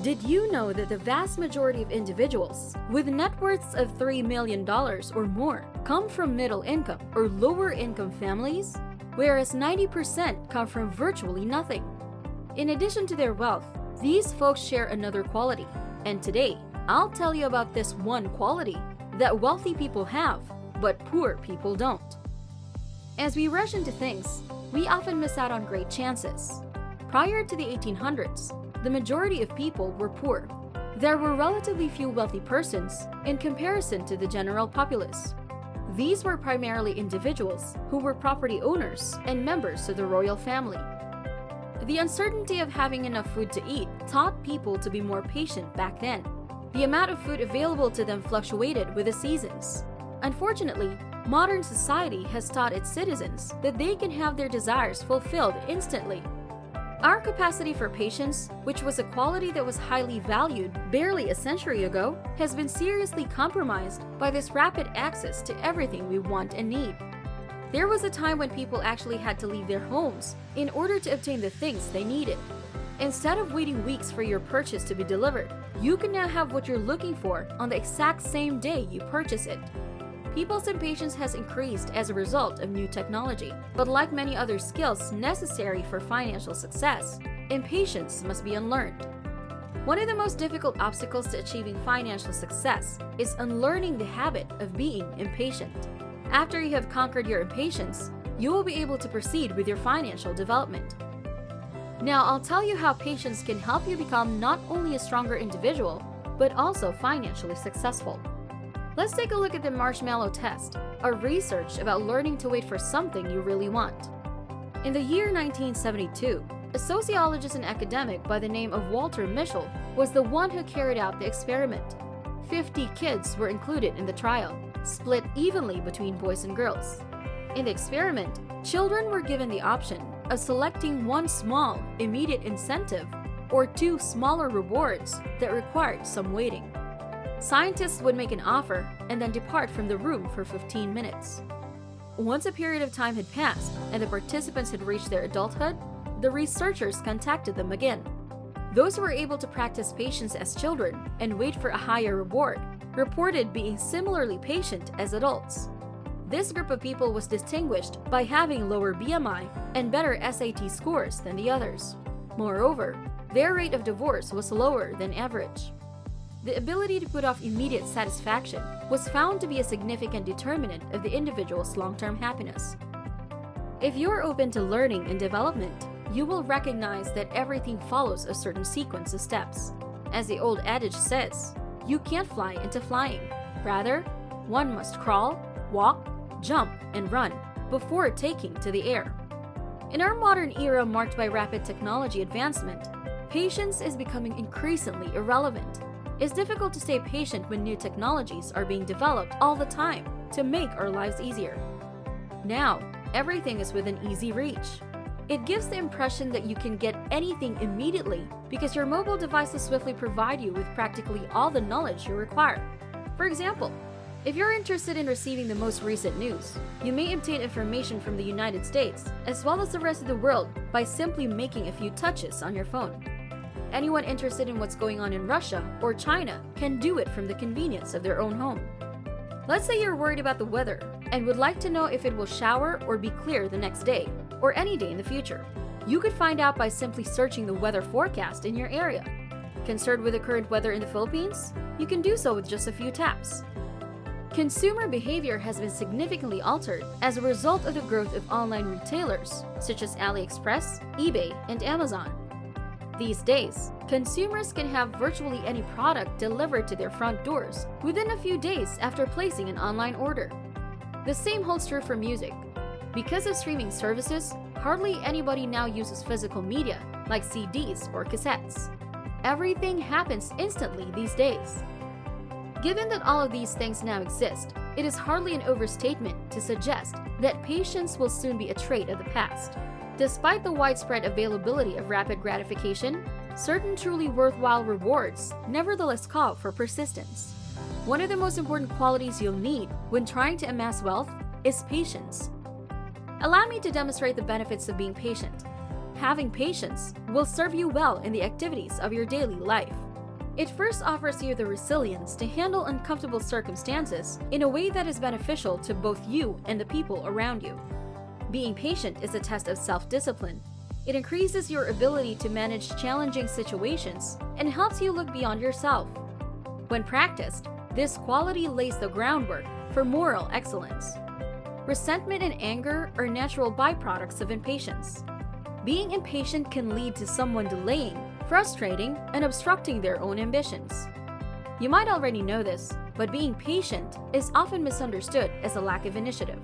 Did you know that the vast majority of individuals with net worths of $3 million or more come from middle income or lower income families, whereas 90% come from virtually nothing? In addition to their wealth, these folks share another quality, and today, I'll tell you about this one quality that wealthy people have, but poor people don't. As we rush into things, we often miss out on great chances. Prior to the 1800s, the majority of people were poor. There were relatively few wealthy persons in comparison to the general populace. These were primarily individuals who were property owners and members of the royal family. The uncertainty of having enough food to eat taught people to be more patient back then. The amount of food available to them fluctuated with the seasons. Unfortunately, modern society has taught its citizens that they can have their desires fulfilled instantly. Our capacity for patience, which was a quality that was highly valued barely a century ago, has been seriously compromised by this rapid access to everything we want and need. There was a time when people actually had to leave their homes in order to obtain the things they needed. Instead of waiting weeks for your purchase to be delivered, you can now have what you're looking for on the exact same day you purchase it. People's impatience has increased as a result of new technology, but like many other skills necessary for financial success, impatience must be unlearned. One of the most difficult obstacles to achieving financial success is unlearning the habit of being impatient. After you have conquered your impatience, you will be able to proceed with your financial development. Now, I'll tell you how patience can help you become not only a stronger individual, but also financially successful. Let's take a look at the marshmallow test, a research about learning to wait for something you really want. In the year 1972, a sociologist and academic by the name of Walter Mischel was the one who carried out the experiment. 50 kids were included in the trial, split evenly between boys and girls. In the experiment, children were given the option of selecting one small, immediate incentive or two smaller rewards that required some waiting. Scientists would make an offer and then depart from the room for 15 minutes. Once a period of time had passed and the participants had reached their adulthood, the researchers contacted them again. Those who were able to practice patience as children and wait for a higher reward reported being similarly patient as adults. This group of people was distinguished by having lower BMI and better SAT scores than the others. Moreover, their rate of divorce was lower than average. The ability to put off immediate satisfaction was found to be a significant determinant of the individual's long-term happiness. If you're open to learning and development, you will recognize that everything follows a certain sequence of steps. As the old adage says, you can't fly into flying. Rather, one must crawl, walk, jump, and run before taking to the air. In our modern era marked by rapid technology advancement, patience is becoming increasingly irrelevant. It's difficult to stay patient when new technologies are being developed all the time to make our lives easier. Now, everything is within easy reach. It gives the impression that you can get anything immediately because your mobile devices swiftly provide you with practically all the knowledge you require. For example, if you're interested in receiving the most recent news, you may obtain information from the United States as well as the rest of the world by simply making a few touches on your phone. Anyone interested in what's going on in Russia or China can do it from the convenience of their own home. Let's say you're worried about the weather and would like to know if it will shower or be clear the next day, or any day in the future. You could find out by simply searching the weather forecast in your area. Concerned with the current weather in the Philippines? You can do so with just a few taps. Consumer behavior has been significantly altered as a result of the growth of online retailers such as AliExpress, eBay, and Amazon. These days, consumers can have virtually any product delivered to their front doors within a few days after placing an online order. The same holds true for music. Because of streaming services, hardly anybody now uses physical media like CDs or cassettes. Everything happens instantly these days. Given that all of these things now exist, it is hardly an overstatement to suggest that patience will soon be a trait of the past. Despite the widespread availability of rapid gratification, certain truly worthwhile rewards nevertheless call for persistence. One of the most important qualities you'll need when trying to amass wealth is patience. Allow me to demonstrate the benefits of being patient. Having patience will serve you well in the activities of your daily life. It first offers you the resilience to handle uncomfortable circumstances in a way that is beneficial to both you and the people around you. Being patient is a test of self-discipline. It increases your ability to manage challenging situations and helps you look beyond yourself. When practiced, this quality lays the groundwork for moral excellence. Resentment and anger are natural byproducts of impatience. Being impatient can lead to someone delaying, frustrating, and obstructing their own ambitions. You might already know this, but being patient is often misunderstood as a lack of initiative.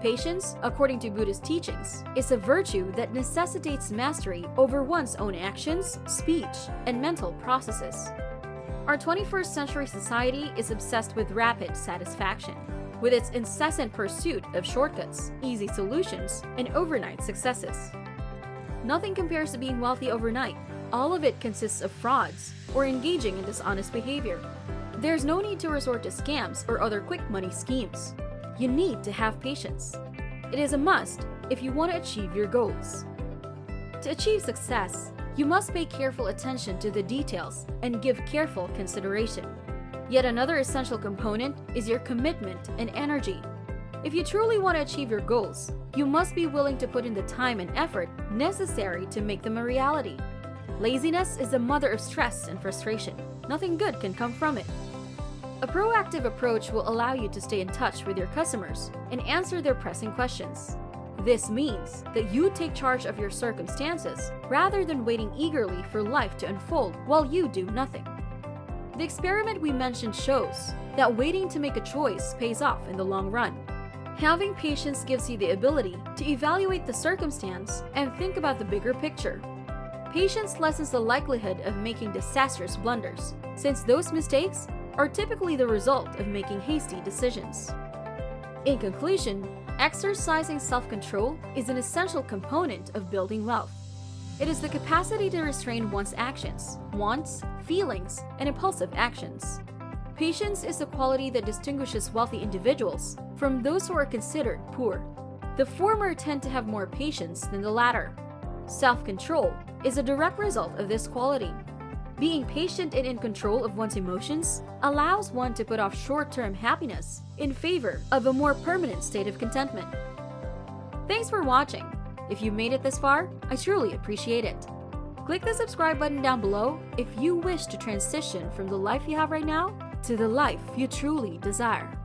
Patience, according to Buddhist teachings, is a virtue that necessitates mastery over one's own actions, speech, and mental processes. Our 21st century society is obsessed with rapid satisfaction, with its incessant pursuit of shortcuts, easy solutions, and overnight successes. Nothing compares to being wealthy overnight. All of it consists of frauds or engaging in dishonest behavior. There's no need to resort to scams or other quick money schemes. You need to have patience. It is a must if you want to achieve your goals. To achieve success, you must pay careful attention to the details and give careful consideration. Yet another essential component is your commitment and energy. If you truly want to achieve your goals, you must be willing to put in the time and effort necessary to make them a reality. Laziness is the mother of stress and frustration. Nothing good can come from it. A proactive approach will allow you to stay in touch with your customers and answer their pressing questions. This means that you take charge of your circumstances rather than waiting eagerly for life to unfold while you do nothing. The experiment we mentioned shows that waiting to make a choice pays off in the long run. Having patience gives you the ability to evaluate the circumstance and think about the bigger picture. Patience lessens the likelihood of making disastrous blunders, since those mistakes are typically the result of making hasty decisions. In conclusion, exercising self-control is an essential component of building wealth. It is the capacity to restrain one's actions, wants, feelings, and impulsive actions. Patience is the quality that distinguishes wealthy individuals from those who are considered poor. The former tend to have more patience than the latter. Self-control is a direct result of this quality. Being patient and in control of one's emotions allows one to put off short-term happiness in favor of a more permanent state of contentment. Thanks for watching. If you made it this far, I truly appreciate it. Click the subscribe button down below if you wish to transition from the life you have right now to the life you truly desire.